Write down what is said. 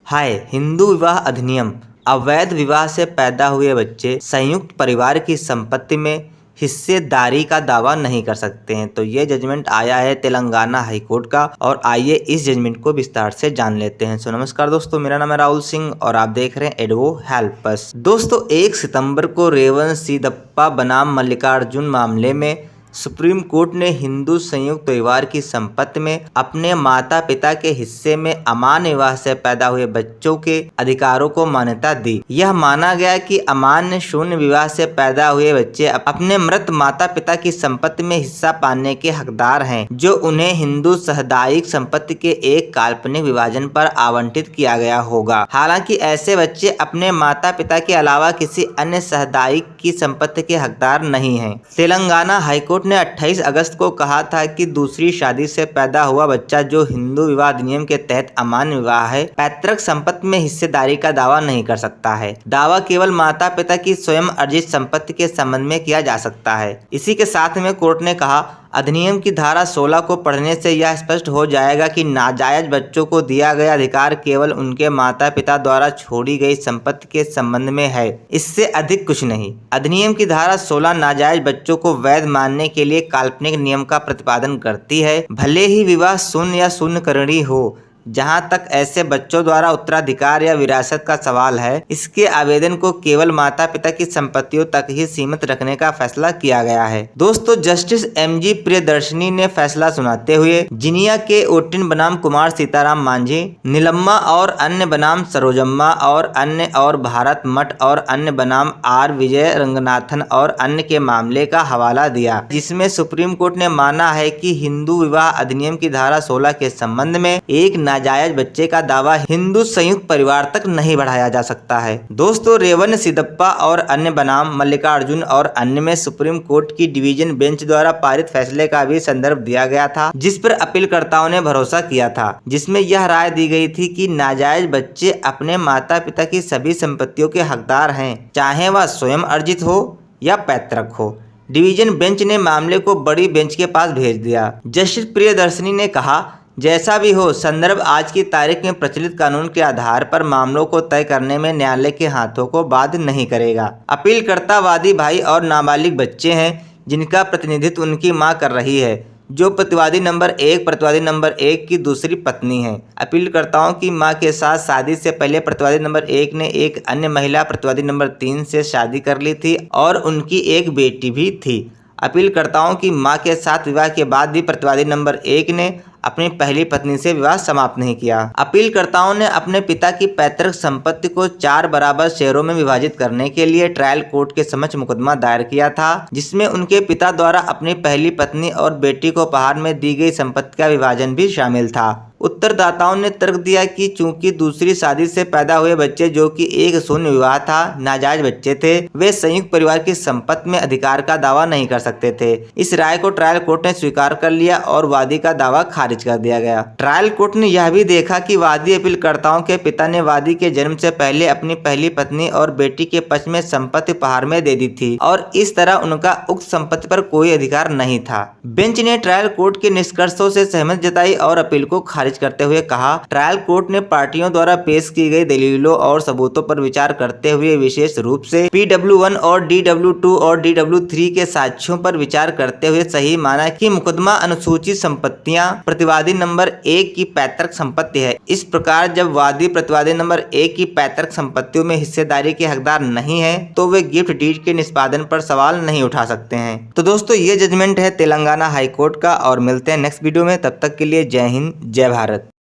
हाय हिंदू विवाह अधिनियम। अवैध विवाह से पैदा हुए बच्चे संयुक्त परिवार की संपत्ति में हिस्सेदारी का दावा नहीं कर सकते हैं। तो ये जजमेंट आया है तेलंगाना हाई कोर्ट का और आइए इस जजमेंट को विस्तार से जान लेते हैं। नमस्कार दोस्तों, मेरा नाम है राहुल सिंह और आप देख रहे हैं एडवो हेल्प अस। दोस्तों 1 सितंबर को रेवन सीदप्पा बनाम मल्लिकार्जुन मामले में सुप्रीम कोर्ट ने हिंदू संयुक्त परिवार की संपत्ति में अपने माता पिता के हिस्से में अमान्य विवाह से पैदा हुए बच्चों के अधिकारों को मान्यता दी। यह माना गया कि अमान्य शून्य विवाह से पैदा हुए बच्चे अपने मृत माता पिता की संपत्ति में हिस्सा पाने के हकदार हैं, जो उन्हें हिंदू सामुदायिक संपत्ति के एक काल्पनिक विभाजन पर आवंटित किया गया होगा। हालांकि ऐसे बच्चे अपने माता पिता के अलावा किसी अन्य सामुदायिक की संपत्ति के हकदार नहीं हैं। तेलंगाना हाईकोर्ट ने 28 अगस्त को कहा था कि दूसरी शादी से पैदा हुआ बच्चा जो हिंदू विवाह अधिनियम के तहत अमान्य विवाह है, पैतृक संपत्ति में हिस्सेदारी का दावा नहीं कर सकता है। दावा केवल माता पिता की स्वयं अर्जित संपत्ति के संबंध में किया जा सकता है। इसी के साथ में कोर्ट ने कहा, अधिनियम की धारा 16 को पढ़ने से यह स्पष्ट हो जाएगा कि नाजायज बच्चों को दिया गया अधिकार केवल उनके माता पिता द्वारा छोड़ी गई संपत्ति के संबंध में है, इससे अधिक कुछ नहीं। अधिनियम की धारा 16 नाजायज बच्चों को वैध मानने के लिए काल्पनिक नियम का प्रतिपादन करती है, भले ही विवाह शून्य या शून्यकरणीय हो। जहां तक ऐसे बच्चों द्वारा उत्तराधिकार या विरासत का सवाल है, इसके आवेदन को केवल माता पिता की संपत्तियों तक ही सीमित रखने का फैसला किया गया है। दोस्तों जस्टिस MG प्रियदर्शनी ने फैसला सुनाते हुए जिनिया के 18 बनाम कुमार सीताराम मांझी, नीलम्मा और अन्य बनाम सरोजम्मा और अन्य और भारत मठ और अन्य बनाम R विजय रंगनाथन और अन्य के मामले का हवाला दिया, जिसमें सुप्रीम कोर्ट ने माना है कि हिंदू विवाह अधिनियम की धारा 16 के संबंध में एक नाजायज बच्चे का दावा हिंदू संयुक्त परिवार तक नहीं बढ़ाया जा सकता है। दोस्तों रेवन सीदप्पा और अन्य बनाम मल्लिकार्जुन और अन्य में सुप्रीम कोर्ट की डिवीजन बेंच द्वारा पारित फैसले का भी संदर्भ दिया गया था, जिस पर अपीलकर्ताओं ने भरोसा किया था, जिसमें यह राय दी गई थी कि नाजायज बच्चे अपने माता पिता की सभी संपत्तियों के हकदार हैं, चाहे वह स्वयं अर्जित हो या पैतृक हो। डिवीजन बेंच ने मामले को बड़ी बेंच के पास भेज दिया। जस्टिस प्रियदर्शनी ने कहा, जैसा भी हो, संदर्भ आज की तारीख में प्रचलित कानून के आधार पर मामलों को तय करने में न्यायालय के हाथों को बाध्य नहीं करेगा। अपीलकर्ता वादी भाई और नाबालिग बच्चे हैं जिनका प्रतिनिधित्व उनकी मां कर रही है, जो प्रतिवादी नंबर 1 प्रतिवादी नंबर 1 की दूसरी पत्नी है। अपीलकर्ताओं की मां के साथ शादी से पहले प्रतिवादी नंबर 1 ने एक अन्य महिला प्रतिवादी नंबर 3 से शादी कर ली थी और उनकी एक बेटी भी थी। अपीलकर्ताओं की मां के साथ विवाह के बाद भी प्रतिवादी नंबर 1 ने अपनी पहली पत्नी से विवाह समाप्त नहीं किया। अपीलकर्ताओं ने अपने पिता की पैतृक संपत्ति को 4 बराबर शेयरों में विभाजित करने के लिए ट्रायल कोर्ट के समक्ष मुकदमा दायर किया था, जिसमें उनके पिता द्वारा अपनी पहली पत्नी और बेटी को उपहार में दी गई संपत्ति का विभाजन भी शामिल था। उत्तरदाताओं ने तर्क दिया कि चूंकि दूसरी शादी से पैदा हुए बच्चे जो कि एक शून्य विवाह था, नाजायज बच्चे थे, वे संयुक्त परिवार की संपत्ति में अधिकार का दावा नहीं कर सकते थे। इस राय को ट्रायल कोर्ट ने स्वीकार कर लिया और वादी का दावा खारिज कर दिया गया। ट्रायल कोर्ट ने यह भी देखा कि वादी अपीलकर्ताओं के पिता ने वादी के जन्म से पहले अपनी पहली पत्नी और बेटी के पक्ष में संपत्ति उपहार में दे दी थी और इस तरह उनका उक्त संपत्ति पर कोई अधिकार नहीं था। बेंच ने ट्रायल कोर्ट के निष्कर्षों से सहमति जताई और अपील को खारिज करते हुए कहा, ट्रायल कोर्ट ने पार्टियों द्वारा पेश की गई दलीलों और सबूतों पर विचार करते हुए विशेष रूप से PW1 और DW2 और DW3 के साक्ष्यों पर विचार करते हुए सही माना कि मुकदमा अनुसूचित संपत्तियां प्रतिवादी नंबर 1 की पैतृक संपत्ति है। इस प्रकार जब वादी प्रतिवादी नंबर 1 की पैतृक संपत्तियों में हिस्सेदारी के हकदार नहीं है, तो वे गिफ्ट डीड के निष्पादन पर सवाल नहीं उठा सकते हैं। तो दोस्तों ये जजमेंट है तेलंगाना हाई कोर्ट का और मिलते हैं नेक्स्ट वीडियो में। तब तक के लिए जय हिंद, जय भारत।